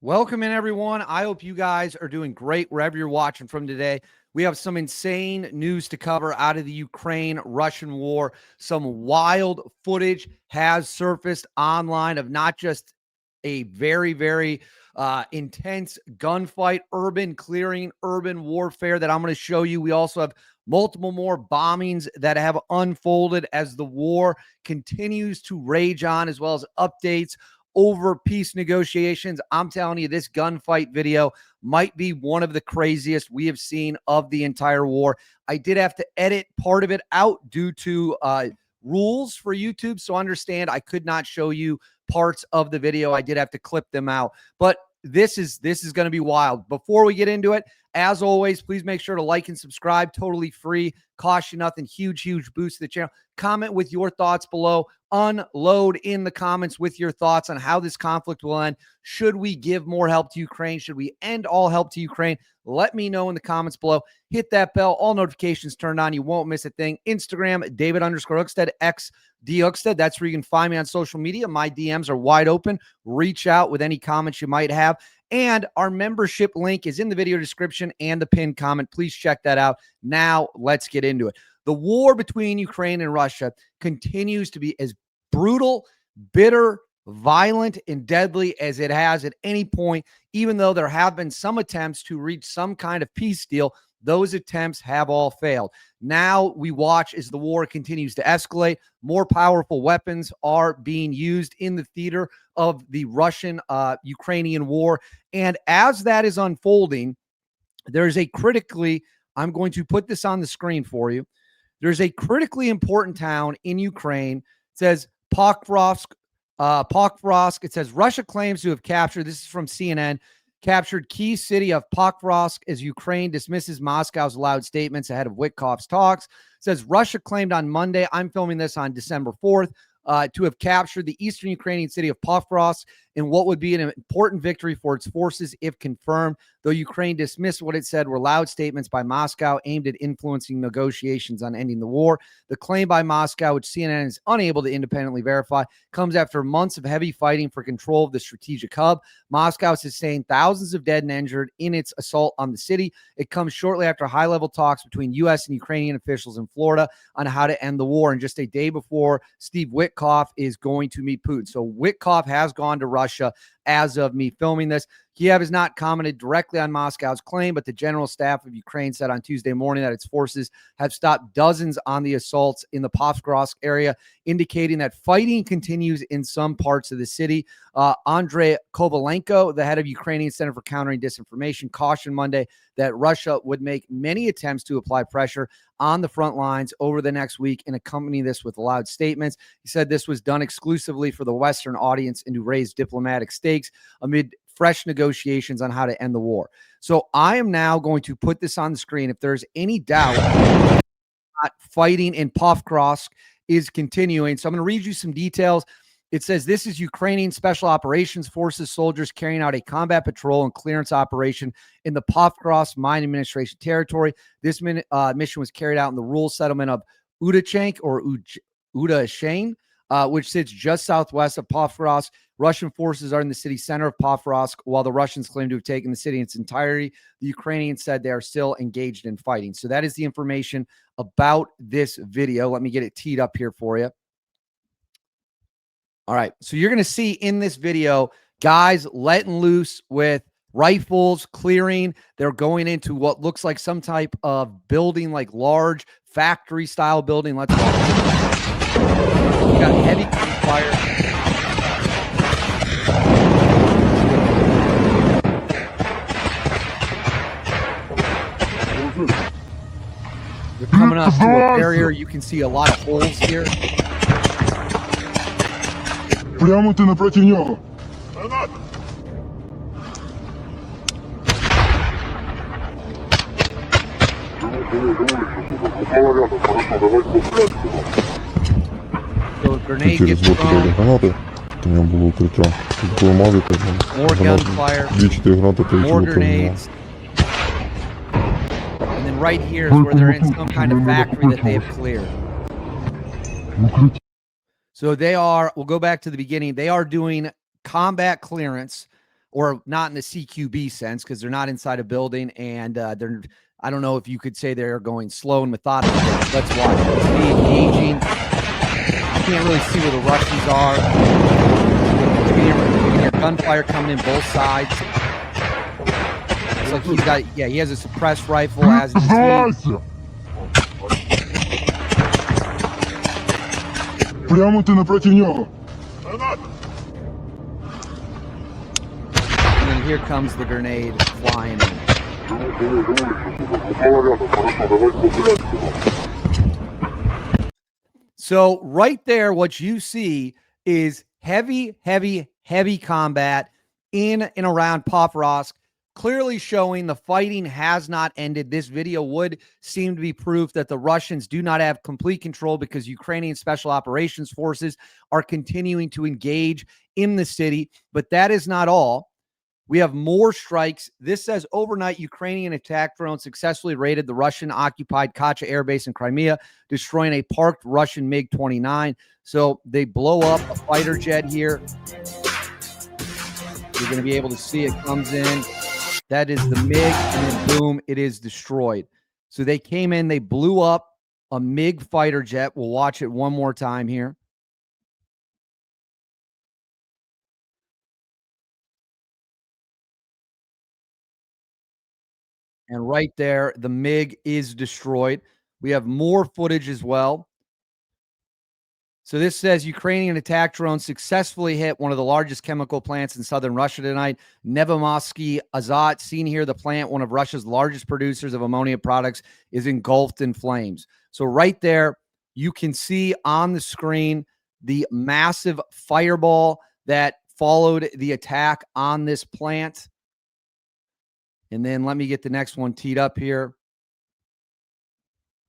Welcome in, everyone. I hope you guys are doing great wherever you're watching from today. We have some insane news to cover out of the Ukraine-Russian war. Some wild footage has surfaced online of not just a very intense gunfight, urban clearing, urban warfare that I'm going to show you. We also have multiple more bombings that have unfolded as the war continues to rage on, as well as updates over peace negotiations. I'm telling you, this gunfight video might be one of the craziest we have seen of the entire war. I did have to edit part of it out due to rules for YouTube. So understand, I could not show you parts of the video. I did have to clip them out. But this is going to be wild. Before we get into it, as always, please make sure to like and subscribe. Totally free. Cost you nothing. Huge boost to the channel. Comment with your thoughts below. Unload in the comments with your thoughts on how this conflict will end. Should we give more help to Ukraine? Should we end all help to Ukraine? Let me know in the comments below. Hit that bell. All notifications turned on. You won't miss a thing. Instagram, David_Hookstead, XD_Hookstead. That's where you can find me on social media. My DMs are wide open. Reach out with any comments you might have. And our membership link is in the video description and the pinned comment. Please check that out. Now, let's get into it. The war between Ukraine and Russia continues to be as brutal, bitter, violent, and deadly as it has at any point. Even though there have been some attempts to reach some kind of peace deal, those attempts have all failed. Now we watch as the war continues to escalate. More powerful weapons are being used in the theater of the Russian-Ukrainian war. And as that is unfolding, there's a critically, I'm going to put this on the screen for you. There's a critically important town in Ukraine. It says Pokrovsk. It says Russia claims to have captured, this is from CNN, captured key city of Pokrovsk as Ukraine dismisses Moscow's loud statements ahead of Witkoff's talks. It says Russia claimed on Monday, I'm filming this on December 4th, to have captured the eastern Ukrainian city of Pokrovsk in what would be an important victory for its forces if confirmed, though Ukraine dismissed what it said were loud statements by Moscow aimed at influencing negotiations on ending the war. The claim by Moscow, which CNN is unable to independently verify, comes after months of heavy fighting for control of the strategic hub. Moscow sustained thousands of dead and injured in its assault on the city. It comes shortly after high-level talks between U.S. and Ukrainian officials in Florida on how to end the war, and just a day before Steve Witkoff is going to meet Putin. So Witkoff has gone to Russia as of me filming this. Kiev has not commented directly on Moscow's claim, but the general staff of Ukraine said on Tuesday morning that its forces have stopped dozens on the assaults in the Pokrovsk area, indicating that fighting continues in some parts of the city. Andrei Kovalenko, the head of Ukrainian Center for Countering Disinformation, cautioned Monday that Russia would make many attempts to apply pressure on the front lines over the next week and accompany this with loud statements. He said this was done exclusively for the Western audience and to raise diplomatic stakes amid fresh negotiations on how to end the war. So I am now going to put this on the screen. If there's any doubt, fighting in Pokrovsk is continuing. So I'm going to read you some details. It says this is Ukrainian Special Operations Forces soldiers carrying out a combat patrol and clearance operation in the Pokrovsk Mine Administration territory. This mission was carried out in the rural settlement of Udachenk or Udashane, which sits just southwest of Pokrovsk. Russian forces are in the city center of Pokrovsk, while the Russians claim to have taken the city in its entirety. The Ukrainians said they are still engaged in fighting. So that is the information about this video. Let me get it teed up here for you. All right, so you're going to see in this video guys letting loose with rifles, clearing. They're going into what looks like some type of building, like large factory-style building. Let's go. We got heavy fire. They're coming up to a barrier. You can see a lot of holes here. Прямо ти напроти нього. So grenade gets thrown. Гранати. У нього було укриття. Було мавіка. More gunfire. More grenades. And then right here is where they're in some kind of factory that they have cleared. So they are, we'll go back to the beginning. They are doing combat clearance or not in the CQB sense, because they're not inside a building, and I don't know if you could say they're going slow and methodical. Let's watch it. It's engaging. You can't really see where the Russians are. You can hear gunfire coming in both sides. It's like he's got, he has a suppressed rifle as his team. Прямо ты напротив него. And then here comes the grenade flying in. So right there, what you see is heavy, heavy, heavy combat in and around Pokrovsk, clearly showing the fighting has not ended. This video would seem to be proof that the Russians do not have complete control, because Ukrainian Special Operations Forces are continuing to engage in the city. But that is not all. We have more strikes. This says overnight Ukrainian attack drones successfully raided the Russian-occupied Kacha Air Base in Crimea, destroying a parked Russian MiG-29. So they blow up a fighter jet here. You're going to be able to see it comes in. That is the MiG, and then boom, it is destroyed. So they came in, they blew up a MiG fighter jet. We'll watch it one more time here. And right there, the MiG is destroyed. We have more footage as well. So this says Ukrainian attack drones successfully hit one of the largest chemical plants in southern Russia tonight, Nevomovsky Azot. Seen here, the plant, one of Russia's largest producers of ammonia products, is engulfed in flames. So right there, you can see on the screen the massive fireball that followed the attack on this plant. And then let me get the next one teed up here.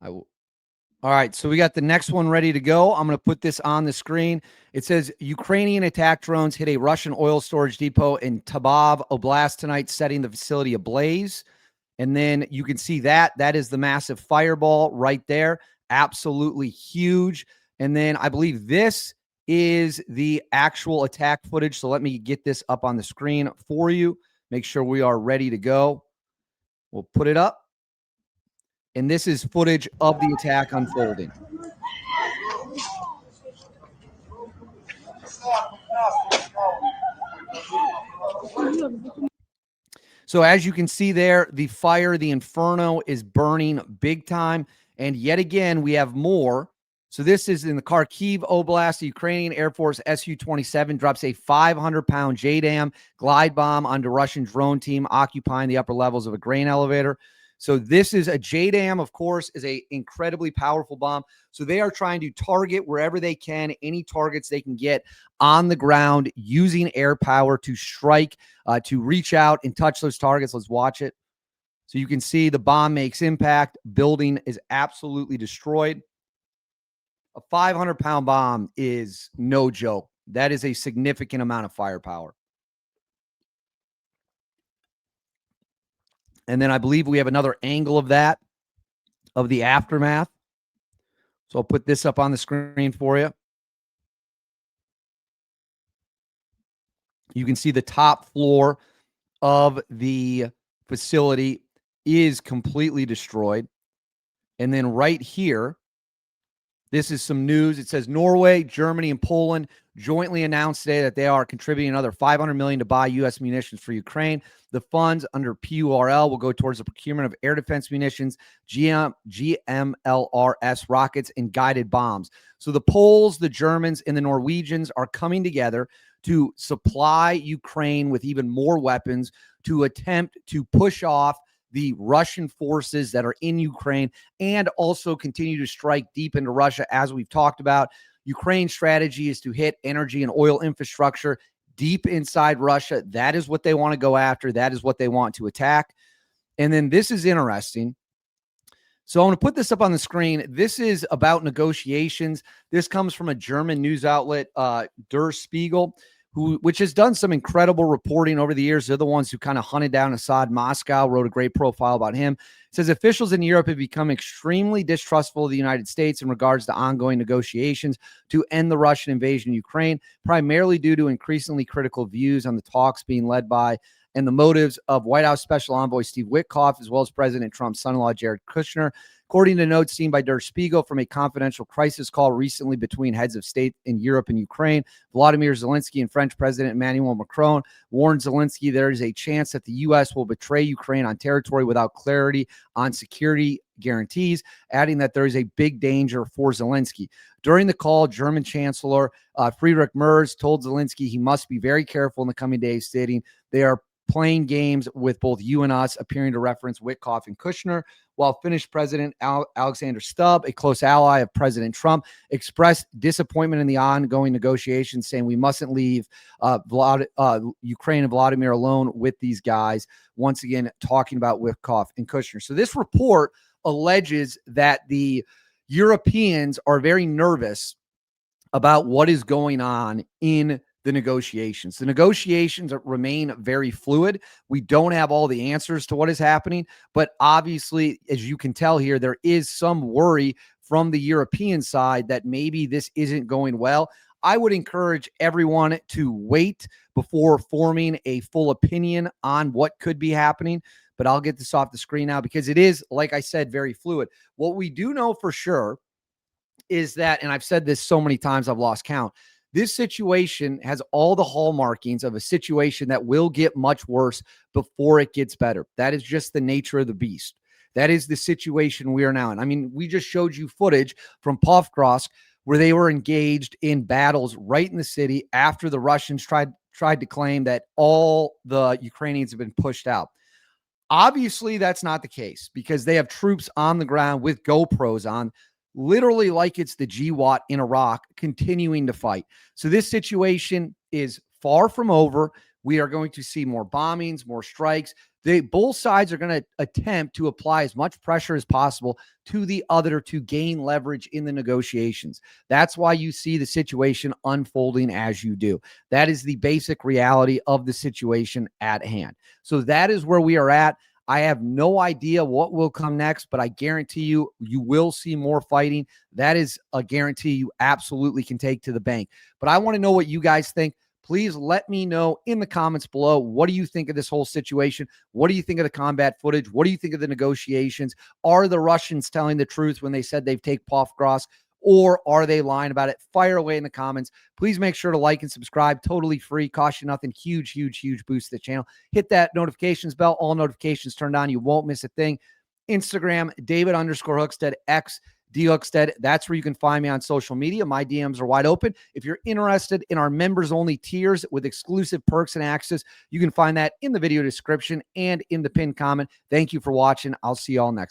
All right, so we got the next one ready to go. I'm going to put this on the screen. It says Ukrainian attack drones hit a Russian oil storage depot in Tabov Oblast tonight, setting the facility ablaze. And then you can see that. That is the massive fireball right there. Absolutely huge. And then I believe this is the actual attack footage. So let me get this up on the screen for you. Make sure we are ready to go. We'll put it up. And this is footage of the attack unfolding. So as you can see there, the fire, the inferno is burning big time. And yet again, we have more. So this is in the Kharkiv Oblast. The Ukrainian Air Force Su-27 drops a 500-pound JDAM glide bomb onto Russian drone team occupying the upper levels of a grain elevator. So this is a JDAM, of course, is a incredibly powerful bomb. So they are trying to target wherever they can, any targets they can get on the ground using air power to strike, to reach out and touch those targets. Let's watch it. So you can see the bomb makes impact. Building is absolutely destroyed. A 500-pound bomb is no joke. That is a significant amount of firepower. And then I believe we have another angle of that, of the aftermath. So I'll put this up on the screen for you. You can see the top floor of the facility is completely destroyed. And then right here, this is some news. It says Norway, Germany, and Poland jointly announced today that they are contributing another $500 million to buy U.S. munitions for Ukraine. The funds under PURL will go towards the procurement of air defense munitions, GMLRS rockets, and guided bombs. So the Poles, the Germans, and the Norwegians are coming together to supply Ukraine with even more weapons to attempt to push off the Russian forces that are in Ukraine and also continue to strike deep into Russia. As we've talked about, Ukraine's strategy is to hit energy and oil infrastructure deep inside Russia. That is what they want to go after. That is what they want to attack. And then this is interesting. So I'm going to put this up on the screen. This is about negotiations. This comes from a German news outlet, Der Spiegel. which has done some incredible reporting over the years. They're the ones who kind of hunted down Assad Moscow, wrote a great profile about him. It says officials in Europe have become extremely distrustful of the United States in regards to ongoing negotiations to end the Russian invasion of Ukraine, primarily due to increasingly critical views on the talks being led by and the motives of White House Special Envoy Steve Witkoff, as well as President Trump's son-in-law, Jared Kushner. According to notes seen by Der Spiegel from a confidential crisis call recently between heads of state in Europe and Ukraine, Vladimir Zelensky and French President Emmanuel Macron warned Zelensky there is a chance that the U.S. will betray Ukraine on territory without clarity on security guarantees, adding that there is a big danger for Zelensky. During the call, German Chancellor Friedrich Merz told Zelensky he must be very careful in the coming days, stating they are playing games with both you and us, appearing to reference Witkoff and Kushner, while Finnish President Alexander Stubb, a close ally of President Trump, expressed disappointment in the ongoing negotiations, saying we mustn't leave Ukraine and Vladimir alone with these guys. Once again, talking about Witkoff and Kushner. So this report alleges that the Europeans are very nervous about what is going on in the negotiations. The negotiations remain very fluid. We don't have all the answers to what is happening, but obviously, as you can tell here, there is some worry from the European side that maybe this isn't going well. I would encourage everyone to wait before forming a full opinion on what could be happening, but I'll get this off the screen now because it is, like I said, very fluid. What we do know for sure is that, and I've said this so many times, I've lost count, this situation has all the hallmarkings of a situation that will get much worse before it gets better. That is just the nature of the beast. That is the situation we are now in. I mean, we just showed you footage from Pokrovsk where they were engaged in battles right in the city after the Russians tried to claim that all the Ukrainians have been pushed out. Obviously, that's not the case because they have troops on the ground with GoPros on, literally like it's the GWAT in Iraq, continuing to fight. So this situation is far from over. We are going to see more bombings, more strikes. Both sides are going to attempt to apply as much pressure as possible to the other to gain leverage in the negotiations. That's why you see the situation unfolding as you do. That is the basic reality of the situation at hand. So that is where we are at. I have no idea what will come next, but I guarantee you, you will see more fighting. That is a guarantee you absolutely can take to the bank. But I want to know what you guys think. Please let me know in the comments below. What do you think of this whole situation? What do you think of the combat footage? What do you think of the negotiations? Are the Russians telling the truth when they said they've taken Pokrovsk? Or are they lying about it? Fire away in the comments. Please make sure to like and subscribe. Totally free. Cost you nothing. Huge, huge, huge boost to the channel. Hit that notifications bell. All notifications turned on. You won't miss a thing. Instagram, David_Hookstead, X, Hookstead. That's where you can find me on social media. My DMs are wide open. If you're interested in our members-only tiers with exclusive perks and access, you can find that in the video description and in the pinned comment. Thank you for watching. I'll see you all next time.